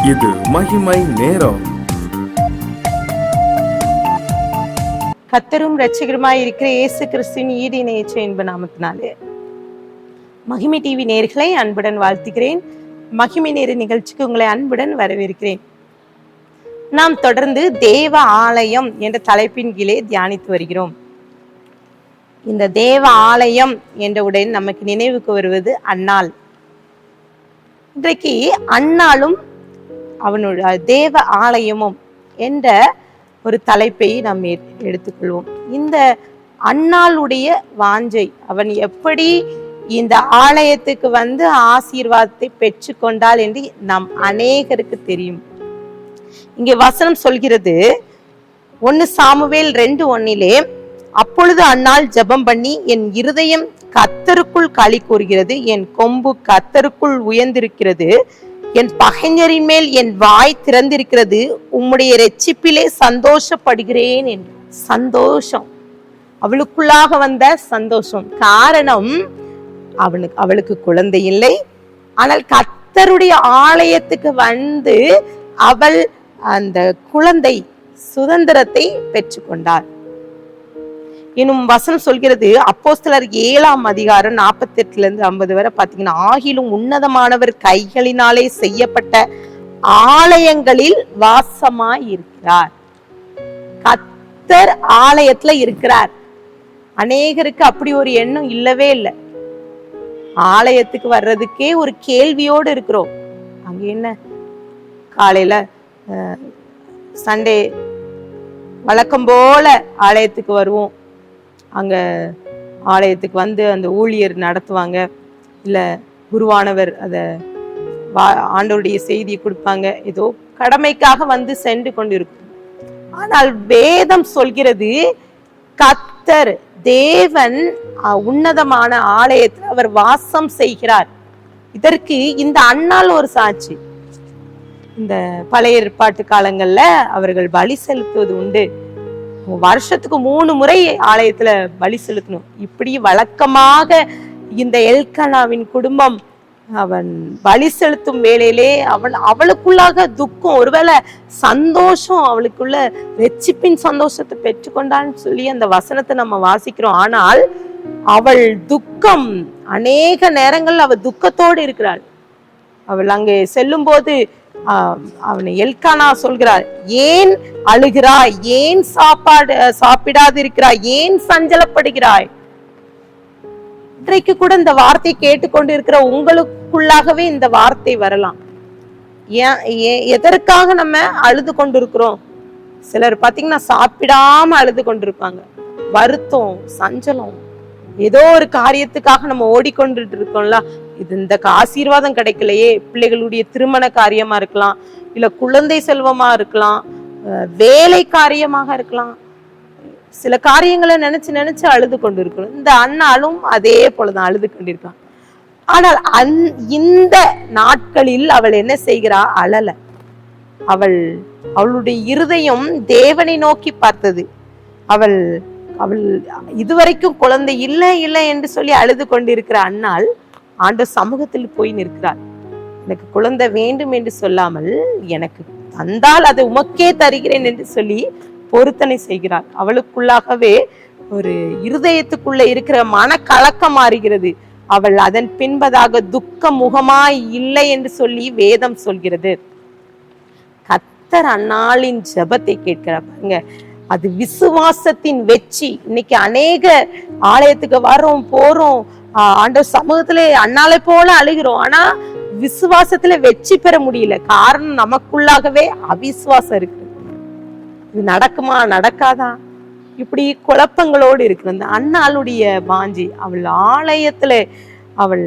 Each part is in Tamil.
இது மகிமை நேரம். கர்த்தரும் இரட்சகருமாய் இருக்கிற இயேசு கிறிஸ்துவின் ஈடு இணையற்ற இன்ப நாமத்தினாலே மகிமை டிவி நேயர்களை அன்புடன் வாழ்த்துகிறேன். மகிமை நேர நிகழ்ச்சிக்கு உங்களை அன்புடன் வரவேற்கிறேன். நாம் தொடர்ந்து தேவ ஆலயம் என்ற தலைப்பின் கீழே தியானித்து வருகிறோம். இந்த தேவ ஆலயம் என்றவுடன் நமக்கு நினைவுக்கு வருவது அன்னாள். இன்றைக்கு அன்னாளும் அவனுடைய தேவ ஆலயமும் என்ற ஒரு தலைப்பை நாம் எடுத்துக்கொள்வோம். இந்த அன்னாளுடைய வாஞ்சை, அவன் எப்படி இந்த ஆலயத்துக்கு வந்து ஆசீர்வாதத்தை பெற்று கொண்டாள் என்று நாம் அநேகருக்கு தெரியும். இங்கே வசனம் சொல்கிறது 1 சாமுவேல் 2:1 அப்பொழுது அன்னாள் ஜெபம் பண்ணி, என் இருதயம் கர்த்தருக்குள் களி கூறுகிறது, என் கொம்பு கர்த்தருக்குள் உயர்ந்திருக்கிறது, என் பகைஞரின் மேல் என் வாய் திறந்திருக்கிறது, உம்முடைய இரட்சிப்பிலே சந்தோஷப்படுகிறேன் என்று. சந்தோஷம், அவளுக்குள்ளாக வந்த சந்தோஷம். காரணம், அவளுக்கு குழந்தை இல்லை. ஆனால் கர்த்தருடைய ஆலயத்துக்கு வந்து அவள் அந்த குழந்தை சுதந்திரத்தை பெற்றுக்கொண்டாள். இன்னும் வசனம் சொல்கிறது, அப்போஸ்தலர் 7ஆம் அதிகாரம் 48-50 வரை பாத்தீங்கன்னா, ஆகிலும் உன்னதமானவர் கைகளினாலே செய்யப்பட்ட ஆலயங்களில் வாசமாய் இருக்கிறார். கர்த்தர் ஆலயத்துல இருக்கிறார். அநேகருக்கு அப்படி ஒரு எண்ணம் இல்லவே இல்லை. ஆலயத்துக்கு வர்றதுக்கே ஒரு கேள்வியோடு இருக்கிறோம். அங்க என்ன, காலையில சண்டே வழக்கம் போல ஆலயத்துக்கு வருவோம். அங்க ஆலயத்துக்கு வந்து அந்த ஊழியர் நடத்துவாங்க, இல்ல குருவானவர் அத ஆண்டவருடைய செய்தியை கொடுப்பாங்க. ஏதோ கடமைக்காக வந்து சென்று கொண்டிருக்கும். ஆனால் வேதம் சொல்கிறது, கர்த்தர் தேவன் உன்னதமான ஆலயத்தில் அவர் வாசம் செய்கிறார். இதற்கு இந்த அன்னாள் ஒரு சாட்சி. இந்த பழைய ஏற்பாட்டு காலங்கள்ல அவர்கள் பலி செலுத்துவது உண்டு. வருஷத்துக்கு 3 முறை ஆலயத்துல பலி செலுத்தணும். இப்படி வழக்கமாக இந்த எல்கனாவின் குடும்பம் அவன் பலி செலுத்தும் வேளையிலே அவளுக்குள்ளாக துக்கம், ஒருவேளை சந்தோஷம், அவளுக்குள்ள இரட்சிப்பின் சந்தோஷத்தை பெற்றுக்கொண்டான்னு சொல்லி அந்த வசனத்தை நம்ம வாசிக்கிறோம். ஆனால் அவள் துக்கம், அநேக நேரங்கள் அவள் துக்கத்தோடு இருக்கிறாள். அவள் அங்கே செல்லும் போது அவனை எல்கானா சொல்கிறார், ஏன் அழுகிறாய், ஏன் சாப்பிடாது இருக்கிறாய், ஏன் சஞ்சலப்படுகிறாய்? இன்றைக்கு கூட இந்த வார்த்தை கேட்டுக்கொண்டு இருக்கிற உங்களுக்குள்ளாகவே இந்த வார்த்தை வரலாம். எதற்காக நம்ம அழுது கொண்டிருக்கிறோம்? சிலர் பாத்தீங்கன்னா சாப்பிடாம அழுது கொண்டிருப்பாங்க. வருத்தம், சஞ்சலம், ஏதோ ஒரு காரியத்துக்காக நம்ம ஓடிக்கொண்டு இருக்கோம்ல. இது இந்த ஆசீர்வாதம் கிடைக்கலையே, பிள்ளைகளுடைய திருமண காரியமா இருக்கலாம், இல்ல குழந்தை செல்வமா இருக்கலாம், வேலை காரியமாக இருக்கலாம். சில காரியங்களை நினைச்சு அழுது கொண்டு இருக்கணும். இந்த அன்னாலும் அதே போலதான் அழுது கொண்டிருக்கான். ஆனால் இந்த நாட்களில் அவள் என்ன செய்கிறா? அழல. அவளுடைய இருதயம் தேவனை நோக்கி பார்த்தது. அவள் இதுவரைக்கும் குழந்தை இல்லை என்று சொல்லி அழுது கொண்டிருக்கிற அன்னாள் ஆண்டவர் சமூகத்தில் போய் நிற்கிறார். எனக்கு குழந்தை வேண்டும் என்று சொல்லாமல், எனக்கு தந்தால் அதை உமக்கே தருகிறேன் என்று சொல்லி பொருத்தனை செய்கிறார். அவளுக்குள்ளாகவே ஒரு இருதயத்துக்குள்ள இருக்கிற மனக்கலக்கம் மாறுகிறது. அவள் அதன் பின்பதாக துக்க முகமாய் இல்லை என்று சொல்லி வேதம் சொல்கிறது. கர்த்தர் அன்னாளின் ஜெபத்தை கேட்கிறார். பாருங்க, அது விசுவாசத்தின் வெற்றி. இன்னைக்கு அநேக ஆலயத்துக்கு வர்றோம், போறோம், ஆண்டவர் சமூகத்துல அன்னாலை போல அழுகிறோம். ஆனா விசுவாசத்துல வெற்றி பெற முடியல. காரணம், நமக்குள்ளாகவே அவிசுவாசம் இருக்கு. இது நடக்குமா நடக்காதா, இப்படி குழப்பங்களோடு இருக்கு. அந்த அன்னாளுடைய வாஞ்சி, அவள் ஆலயத்துல அவள்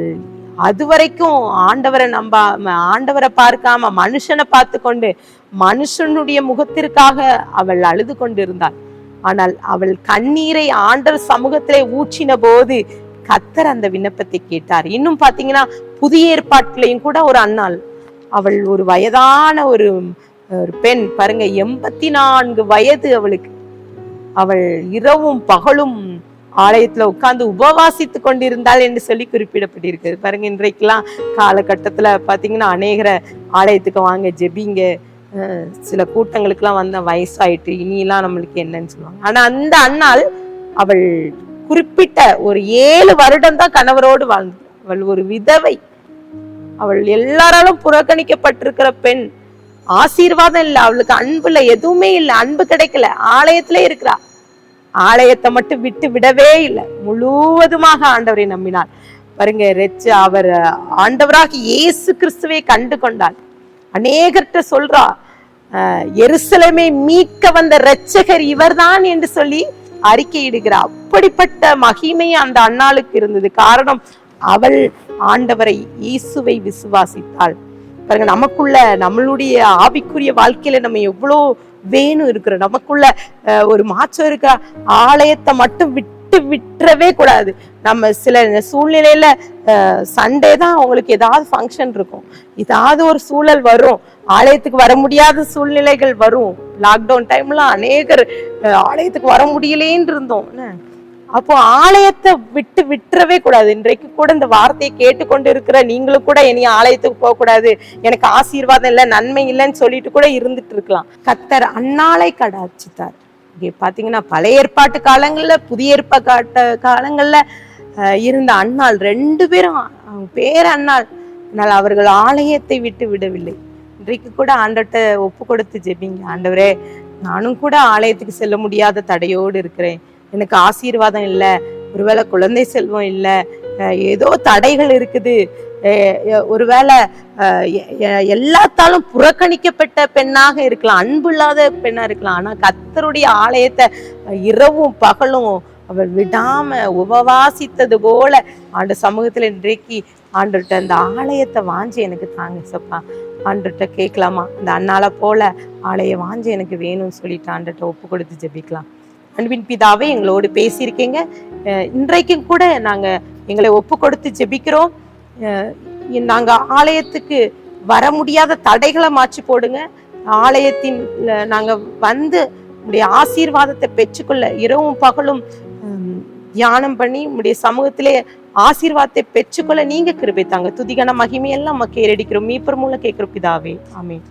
அது வரைக்கும் ஆண்டவரை நம்பாம, ஆண்டவரை பார்க்காம மனுஷனை பார்த்து கொண்டு மனுஷனுடைய முகத்திற்காக அவள் அழுது கொண்டிருந்தாள். ஆனால் அவள் கண்ணீரை ஆண்டவர் சமூகத்திலே ஊற்றின போது கர்த்தர் அந்த விண்ணப்பத்தை கேட்டார். இன்னும் பாத்தீங்கன்னா, புதிய ஏற்பாட்டிலையும் கூட ஒரு அன்னாள், அவள் ஒரு வயதான ஒரு பெண். பாருங்க, 84 வயது அவளுக்கு. அவள் இரவும் பகலும் ஆலயத்துல உட்கார்ந்து உபவாசித்து கொண்டிருந்தாள் என்று சொல்லி குறிப்பிடப்பட்டிருக்கு. பாருங்க, இன்றைக்கெல்லாம் காலகட்டத்துல பாத்தீங்கன்னா அநேகர ஆலயத்துக்கு வாங்க ஜெபிங்க, சில கூட்டங்களுக்கெல்லாம் வந்த வயசாயிட்டு இனியெல்லாம் நம்மளுக்கு என்னன்னு சொல்லுவாங்க. ஆனா அந்த அன்னாள் அவள் குறிப்பிட்ட ஒரு 7 வருடம் தான் கணவரோடு வாழ்ந்தாள். அவள் ஒரு விதவை, அவள் எல்லாராலும் புறக்கணிக்கப்பட்டிருக்கிற பெண். ஆசீர்வாதம் இல்லை, அவளுக்கு அன்புல எதுவுமே இல்லை, அன்பு கிடைக்கல. ஆலயத்திலே இருக்கிறா, ஆலயத்தை மட்டும் விட்டு விடவே இல்லை, முழுவதுமாக ஆண்டவரை நம்பினாள். பாருங்க, அவர் ஆண்டவராக இயேசு கிறிஸ்துவை கண்டு கொண்டாள். அநேகர்கிட்ட சொல்றா, எருசலேமை மீட்க வந்த இரட்சகர் இவர்தான் என்று சொல்லி அறிக்கையிடுகிறார். அப்படிப்பட்ட மகிமை அந்த அன்னாளுக்கு இருந்தது. காரணம், அவள் ஆண்டவரை இயேசுவை விசுவாசித்தாள். பாருங்க, நமக்குள்ள நம்மளுடைய ஆவிக்குரிய வாழ்க்கையில நம்ம எவ்வளோ வேணும் இருக்கிறோம், நமக்குள்ள ஒரு மாற்றம் இருக்க. ஆலயத்தை மட்டும் விட்டுறவே கூடாது. நம்ம சில சூழ்நிலையில சண்டே தான் அவங்களுக்கு ஏதாவது ஃபங்க்ஷன் இருக்கும், ஏதாவது ஒரு சூழல் வரும், ஆலயத்துக்கு வர முடியாத சூழ்நிலைகள் வரும். லாக்டவுன் டைம்ல அநேகர் ஆலயத்துக்கு வர முடியலேன்னு இருந்தோம். அப்போ ஆலயத்தை விட்டுறவே கூடாது. இன்றைக்கு கூட இந்த வார்த்தையை கேட்டுக்கொண்டு இருக்கிற நீங்களும் கூட இனி ஆலயத்துக்கு போக கூடாது, எனக்கு ஆசீர்வாதம் இல்லை, நன்மை இல்லைன்னு சொல்லிட்டு கூட இருந்துட்டு இருக்கலாம். கர்த்தர் அன்னாளை கடாட்சித்தார். இங்கே பாத்தீங்கன்னா பழைய ஏற்பாட்டு காலங்கள்ல புதிய ஏற்பாட்டு காலங்கள்ல இருந்த அன்னாள் 2 பேரும் பேர் அன்னாள். ஆனால் அவர்கள் ஆலயத்தை விட்டு விடவில்லை. இன்றைக்கு கூட ஆண்டவர்கிட்ட ஒப்பு கொடுத்து ஜெபிங்க. ஆண்டவரே, நானும் கூட ஆலயத்துக்கு செல்ல முடியாத தடையோடு இருக்கிறேன், எனக்கு ஆசீர்வாதம் இல்லை, ஒருவேளை குழந்தை செல்வம் இல்லை, ஏதோ தடைகள் இருக்குது, ஒருவேளை எல்லாத்தாலும் புறக்கணிக்கப்பட்ட பெண்ணாக இருக்கலாம், அன்பு இல்லாத பெண்ணா இருக்கலாம். ஆனா கர்த்தருடைய ஆலயத்தை இரவும் பகலும் அவள் விடாம உபவாசித்தது போல ஆண்டு சமூகத்துல இன்றைக்கு ஆண்டுகிட்ட அந்த ஆலயத்தை வாஞ்சி எனக்கு தாங்க சப்பா, ஆண்டுகிட்ட கேட்கலாமா? அந்த அண்ணால போல ஆலய வாஞ்சி எனக்கு வேணும்னு சொல்லிட்டு ஆண்டுகிட்ட ஒப்பு கொடுத்து ஜெபிக்கலாம். அன்பின் பிதாவே, எங்களோடு பேசியிருக்கீங்க. இன்றைக்கும் கூட நாங்க எங்களை ஒப்பு கொடுத்து ஜெபிக்கிறோம். நாங்க ஆலயத்துக்கு வர முடியாத தடைகளை மாற்றி போடுங்க. ஆலயத்தின் நாங்க வந்து உடைய ஆசீர்வாதத்தை பெற்றுக்கொள்ள இரவும் பகலும் தியானம் பண்ணி உடைய சமூகத்திலே ஆசீர்வாதத்தை பெற்றுக்கொள்ள நீங்க கிருபை தாங்க. துதிகன மகிமையெல்லாம் நம்ம கேரடிக்கிறோம், மீட்பர் மூலம் கேட்கிறோம் பிதாவே, ஆமென்.